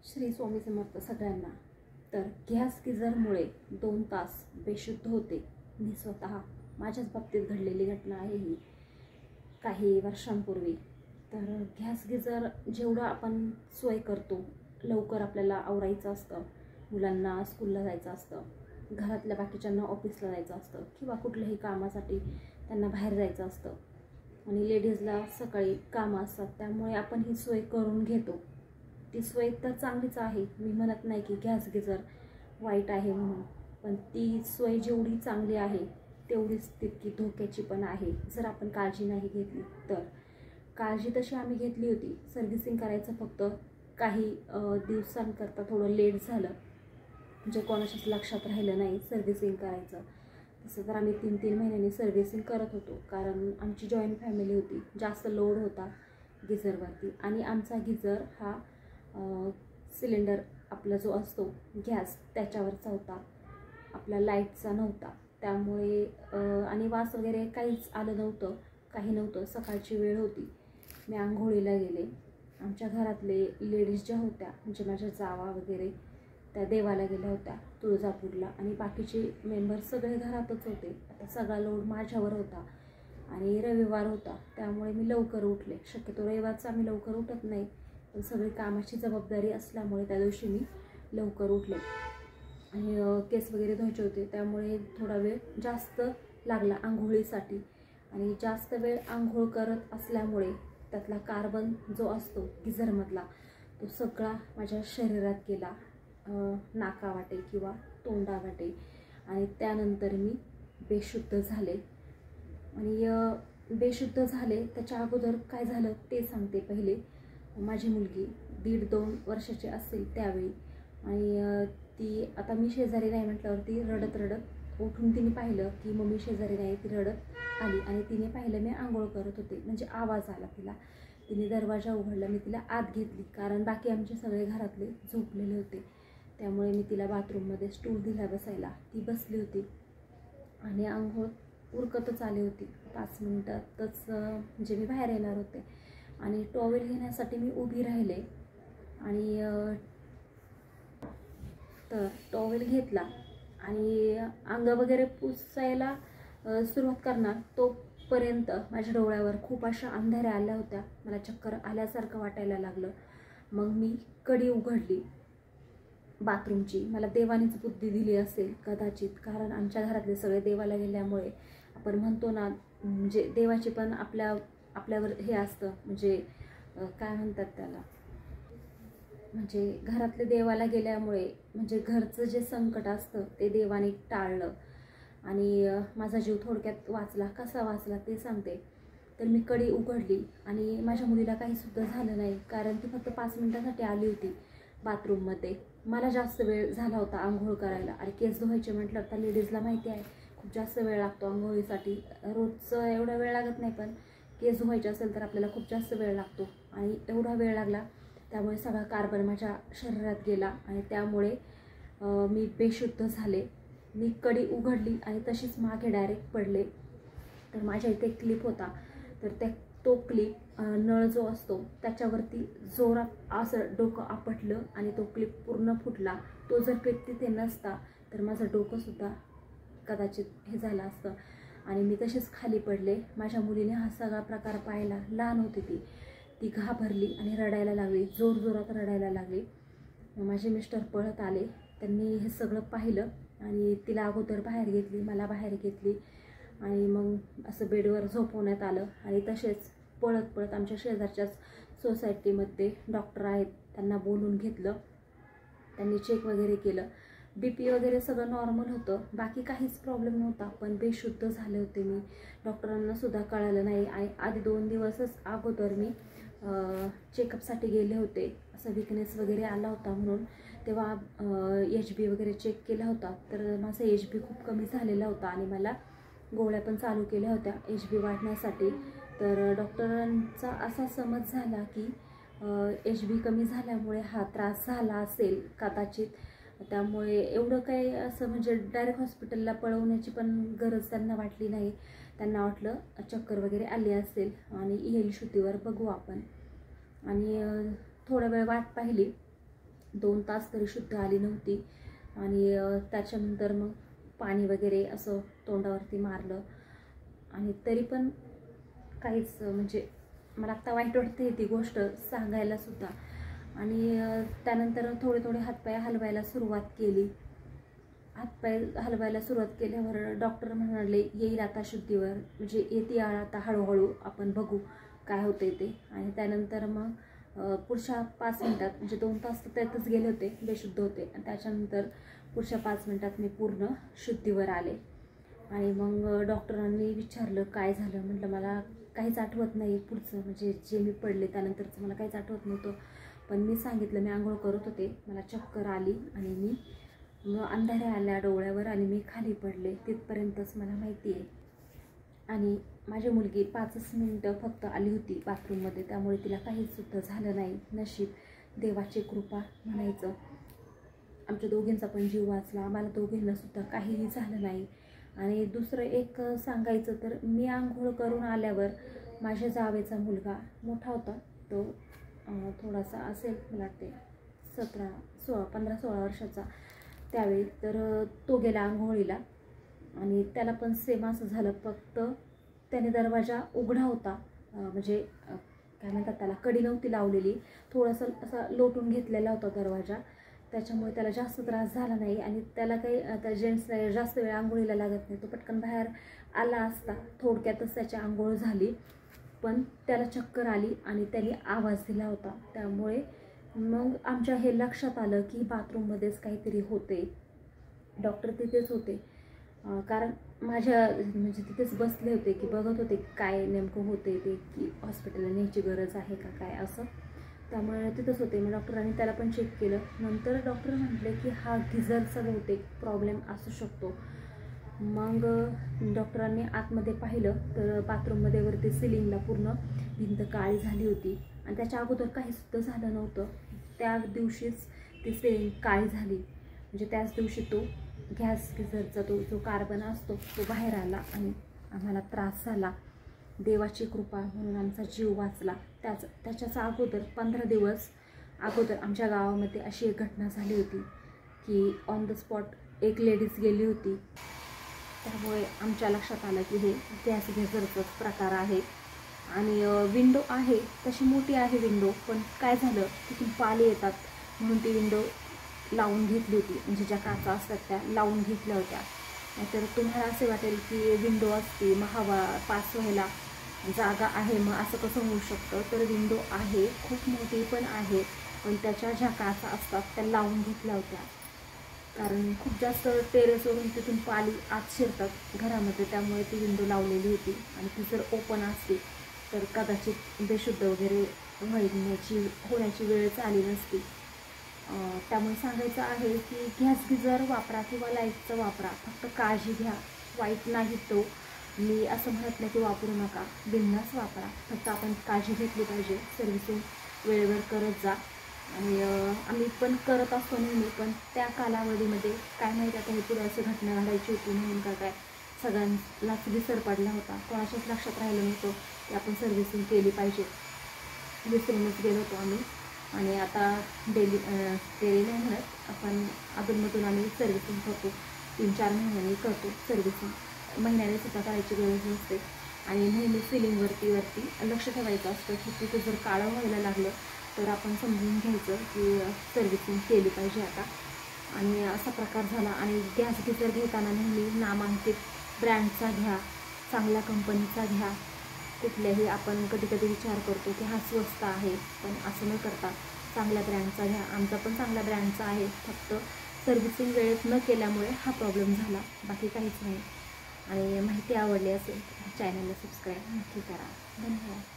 श्री स्वामी समर्थ सगळ्यांना। तर गॅस गिझरमुळे 2 तास बेशुद्ध होते। मी स्वतः माझ्याच बाबतीत घडलेली घटना आहे ही काही वर्षांपूर्वी। तर गॅस गिझर जेवढं आपण सोय करतो, लवकर आपल्याला आवरायचं असतं, मुलांना स्कूलला जायचं असतं, घरातल्या बाकीच्यांना ऑफिसला जायचं असतं किंवा कुठल्याही कामासाठी त्यांना बाहेर जायचं असतं आणि लेडीजला सकाळी कामं असतात, त्यामुळे आपण ही सोय करून घेतो। ती सोय तर चांगलीच आहे, मी म्हणत नाही की गॅस गिझर वाईट आहे म्हणून, पण ती सोय जेवढी चांगली आहे तेवढीच तितकी धोक्याची पण आहे जर आपण काळजी नाही घेतली तर। काळजी तशी आम्ही घेतली होती, सर्व्हिसिंग करायचं फक्त काही दिवसांकरता थोडं लेट झालं, म्हणजे कोणाच्याच लक्षात राहिलं नाही सर्व्हिसिंग करायचं। तसं तर आम्ही 3-3 महिन्यांनी सर्व्हिसिंग करत होतो, कारण आमची जॉईंट फॅमिली होती, जास्त लोड होता गिझरवरती। आणि आमचा गिझर हा सिलेंडर आपला जो असतो गॅस त्याच्यावरचा होता, आपला लाईटचा नव्हता, त्यामुळे आणि वास वगैरे काहीच आलं नव्हतं, काही नव्हतं। सकाळची वेळ होती, मी आंघोळीला गेले, आमच्या घरातले लेडीज ज्या होत्या म्हणजे माझ्या जावा वगैरे त्या देवाला गेल्या होत्या तुळजापूरला, आणि बाकीचे मेंबर सगळे घरातच होते। आता सगळा लोड माझ्यावर होता आणि रविवार होता, त्यामुळे मी लवकर उठले। शक्यतो रविवारचा आम्ही लवकर उठत नाही, पण सगळी कामाची जबाबदारी असल्यामुळे त्या दिवशी मी लवकर उठले आणि केस वगैरे धुवायचे होते, त्यामुळे थोडा वेळ जास्त लागला आंघोळीसाठी। आणि जास्त वेळ आंघोळ करत असल्यामुळे त्यातला कार्बन जो असतो गिझरमधला तो सगळा माझ्या शरीरात गेला, नाकावाटे किंवा तोंडावाटे, आणि त्यानंतर मी बेशुद्ध झाले। आणि बेशुद्ध झाले त्याच्या अगोदर काय झालं ते सांगते। पहिले माझी मुलगी 1.5-2 वर्षाची असेल त्यावेळी, आणि ती आता मी शेजारी नाही म्हटल्यावरती रडत रडत उठून तिने पाहिलं की मम्मी शेजारी नाही, ती रडत आली आणि तिने पाहिलं मी आंघोळ करत होते, म्हणजे आवाज आला तिला। तिने दरवाजा उघडला, मी तिला आत घेतली, कारण बाकी आमचे सगळे घरातले झोपलेले होते, त्यामुळे मी तिला बाथरूममध्ये स्टूल दिला बसायला, ती बसली होती आणि आंघोळ उरकतच आली होती। 5 मिनिटातच म्हणजे मी बाहेर येणार होते आणि टॉवेल घेण्यासाठी मी उभी राहिले, आणि तर टॉवेल घेतला आणि अंग वगैरे पुसायला सुरुवात करणार तोपर्यंत माझ्या डोळ्यावर खूप अशा अंधाऱ्या आल्या होत्या, मला चक्कर आल्यासारखं वाटायला लागलं। मग मी कडी उघडली बाथरूमची, मला देवानेच बुद्धी दिली असेल कदाचित, कारण आमच्या घरातले सगळे देवाला गेल्यामुळे आपण म्हणतो ना, म्हणजे देवाची पण आपल्यावर हे असतं, म्हणजे काय म्हणतात त्याला, म्हणजे घरातले देवाला गेल्यामुळे म्हणजे घरचं जे संकट असतं ते देवाने टाळलं आणि माझा जीव थोडक्यात वाचला। कसा वाचला ते सांगते। तर मी कडी उघडली आणि माझ्या मुलीला काहीसुद्धा झालं नाही, कारण ती फक्त 5 मिनिटांसाठी आली होती बाथरूममध्ये। मला जास्त वेळ झाला होता आंघोळ करायला, आणि केस धुवायचे म्हटलं तर लेडीजला माहिती आहे खूप जास्त वेळ लागतो आंघोळीसाठी। रोजचं एवढा वेळ लागत नाही, पण केस धुवायचे असेल तर आपल्याला खूप जास्त वेळ लागतो, आणि एवढा वेळ लागला, त्यामुळे सगळा कार्बन माझ्या शरीरात गेला आणि त्यामुळे मी बेशुद्ध झाले। मी कडी उघडली आणि तशीच मागे डायरेक्ट पडले। तर माझ्या इथे क्लिप होता, तर तो क्लिप नळ जो असतो त्याच्यावरती जोरात असं डोकं आपटलं आणि तो क्लिप पूर्ण फुटला। तो जर क्लिप तिथे नसता तर माझं डोकंसुद्धा कदाचित हे झालं असतं आणि मी तशीच खाली पडले। माझ्या मुलीने हा सगळा प्रकार पाहिला, लहान होती ती घाबरली आणि रडायला लागली, जोरजोरात रडायला लागली। माझे मिस्टर पळत आले, त्यांनी हे सगळं पाहिलं आणि तिला अगोदर बाहेर घेतली, मला बाहेर घेतली, आणि मग असं बेडवर झोपवण्यात आलं। आणि तसेच पळत पळत आमच्या शेजारच्याच सोसायटीमध्ये डॉक्टर आहेत त्यांना बोलून घेतलं, त्यांनी चेक वगैरे केलं, BP वगैरे सगळं नॉर्मल होतं, बाकी काहीच प्रॉब्लेम नव्हता, पण बेशुद्ध झाले होते मी। डॉक्टरांना सुद्धा कळालं नाही, आणि आधी 2 दिवसच अगोदर मी चेकअपसाठी गेले होते, असं विकनेस वगैरे आला होता म्हणून, तेव्हा HB वगैरे चेक केला होता, तर माझा HB खूप कमी झालेला होता आणि मला गोळ्या पण चालू केल्या होत्या HB वाढण्यासाठी। तर डॉक्टरांचा असा समज झाला की HB कमी झाल्यामुळे हा त्रास झाला असेल कदाचित, त्यामुळे एवढं काही असं म्हणजे डायरेक्ट हॉस्पिटलला पळवण्याची पण गरज त्यांना वाटली नाही। त्यांना वाटलं चक्कर वगैरे आली असेल आणि येईल शुद्धीवर, बघू आपण। आणि थोडा वेळ वाट पाहिली, 2 तास तरी शुद्ध आली नव्हती. आणि त्याच्यानंतर मग पाणी वगैरे असं तोंडावरती मारलं आणि तरी पण काहीच म्हणजे मला आत्ता वाईट वाटते ती गोष्ट सांगायलासुद्धा. आणि त्यानंतर थोडे हातपाय हलवायला सुरुवात केली. हातपाय हलवायला सुरुवात केल्यावर डॉक्टर म्हणाले येईल आता शुद्धीवर, म्हणजे येते आता हळूहळू, आपण बघू काय होते ते. आणि त्यानंतर मग पुढच्या 5 मिनटात, म्हणजे 2 तास तर त्यातच गेले होते, बेशुद्ध होते. आणि त्याच्यानंतर पुढच्या 5 मिनटात मी पूर्ण शुद्धीवर आले. आणि मग डॉक्टरांनी विचारलं काय झालं. म्हटलं मला काहीच आठवत नाही पुढचं, म्हणजे जे मी पडले त्यानंतरचं मला काहीच आठवत नव्हतं. पण मी सांगितलं मी आंघोळ करत होते, मला चक्कर आली आणि मी अंधाऱ्या आल्या डोळ्यावर आणि मी खाली पडले, तिथपर्यंतच मला माहिती आहे. आणि माझी मुलगी 5च मिनटं फक्त आली होती बाथरूममध्ये, त्यामुळे तिला काहीच सुद्धा झालं नाही. नशीब, देवाची कृपा म्हणायचं. आमच्या दोघींचा पण जीव वाचला, आम्हाला दोघींनासुद्धा काहीही झालं नाही. आणि दुसरं एक सांगायचं तर मी आंघोळ करून आल्यावर माझ्या जावेचा मुलगा मोठा होता, तो थोडासा असेल मला वाटते 15-16 वर्षाचा त्यावेळी. तर तो गेला आंघोळीला आणि त्याला पण सेम असं झालं, फक्त त्याने दरवाजा उघडा होता, म्हणजे काय म्हणतात त्याला, कडी नव्हती लावलेली, थोडंसं असा लोटून घेतलेला होता दरवाजा, त्याच्यामुळे त्याला जास्त त्रास झाला नाही. आणि त्याला काही आता जेंट्सला जास्त वेळ आंघोळीला लागत नाही, तो पटकन बाहेर आला असता. थोडक्यातच त्याची आंघोळ झाली, पण त्याला चक्कर आली आणि त्याने आवाज दिला होता. त्यामुळे मग आमच्या हे लक्षात आलं की बाथरूममध्येच काहीतरी होते. डॉक्टर तिथेच होते, कारण माझ्या म्हणजे तिथेच बसले होते की बघत होते काय नेमकं होते ते, की हॉस्पिटलला न्यायची गरज आहे का काय असं. त्यामुळे तिथंच होते. मग डॉक्टरांनी त्याला पण चेक केलं. नंतर डॉक्टर म्हटले की हा गिझरचा बहुतेक प्रॉब्लेम असू शकतो. मग डॉक्टरांनी आतमध्ये पाहिलं तर बाथरूममध्ये वरती सिलिंगला पूर्ण भिंत काळी झाली होती आणि त्याच्या अगोदर काहीसुद्धा झालं नव्हतं. त्या दिवशीच ती सिलिंग काळी झाली, म्हणजे त्याच दिवशी तो गॅस गिझरचा जो कार्बन असतो तो बाहेर आला आणि आम्हाला त्रास झाला. देवाची कृपा म्हणून आमचा जीव वाचला. त्याच्याच अगोदर 15 दिवस अगोदर आमच्या गावामध्ये अशी एक घटना झाली होती की ऑन द स्पॉट एक लेडीज गेली होती. त्यामुळे आमच्या लक्षात आलं की हे गॅस गिझरचाच प्रकार आहे. आणि विंडो आहे तशी मोठी आहे विंडो, पण काय झालं तिथून पाले येतात म्हणून ती विंडो लावून घेतली होती, म्हणजे ज्या काचा असतात त्या लावून घेतल्या होत्या. नाहीतर तुम्हाला असे वाटेल की विंडो असते मग हवा पास व्हायला जागा आहे, मग असं कसं होऊ शकतं. तर विंडो आहे, खूप मोठी पण आहे, पण त्याच्या ज्या काचा असतात त्या लावून घेतल्या होत्या. कारण खूप जास्त टेरेसवरून तिथून पाली आत शिरतात घरामध्ये, त्यामुळे ती विंडो लावलेली होती. आणि ती जर ओपन असते तर कदाचित बेशुद्ध वगैरे होण्याची वेळच आली नसती. त्यामुळे सांगायचं आहे की गॅस गिझर वापरा किंवा लाईटचा वापरा, फक्त काळजी घ्या. वाईट नाही तो, मी असं म्हणत नाही की वापरू नका, बिनधास्त वापरा, फक्त आपण काळजी घेतली पाहिजे. सर्व्हिसिंग वेळेवर करत जा. आणि आम्ही पण करत असतो नेहमी, पण त्या कालावधीमध्ये काय माहिती आता हे पुढे असं घटना घडायची होती म्हणून का काय सगळ्यांनाच विसर पडला होता, कोणाच्याच लक्षात राहिलं नव्हतं की आपण सर्व्हिसिंग केली पाहिजे. विसरूनच गेलो होतो आम्ही. आणि आता डेली नाही म्हणत, आपण अधूनमधून आम्ही सर्व्हिसिंग करतो, 3-4 महिन्यांनी करतो सर्व्हिसिंग, महिन्याने सुद्धा करायची गरज नसते. आणि नेहमी सिलिंगवरती लक्ष ठेवायचं असतं की तिथं जर काळं व्हायला लागलं तर आपण समजून घ्यायचं की सर्व्हिसिंग केली पाहिजे आता. आणि असा प्रकार झाला. आणि गॅस गिझर घेताना नेहमी नामांकित ब्रँडचा घ्या, चांगल्या कंपनीचा घ्या. कुठल्याही आपण कधी कधी विचार करतो की हा स्वस्त आहे, पण असं न करता चांगल्या ब्रँडचा घ्या. आमचा पण चांगल्या ब्रँडचा आहे, फक्त सर्व्हिसिंग वेळेत न केल्यामुळे हा प्रॉब्लेम झाला, बाकी काहीच नाही. आणि माहिती आवडली असेल तर चॅनलला सबस्क्राईब नक्की करा. धन्यवाद.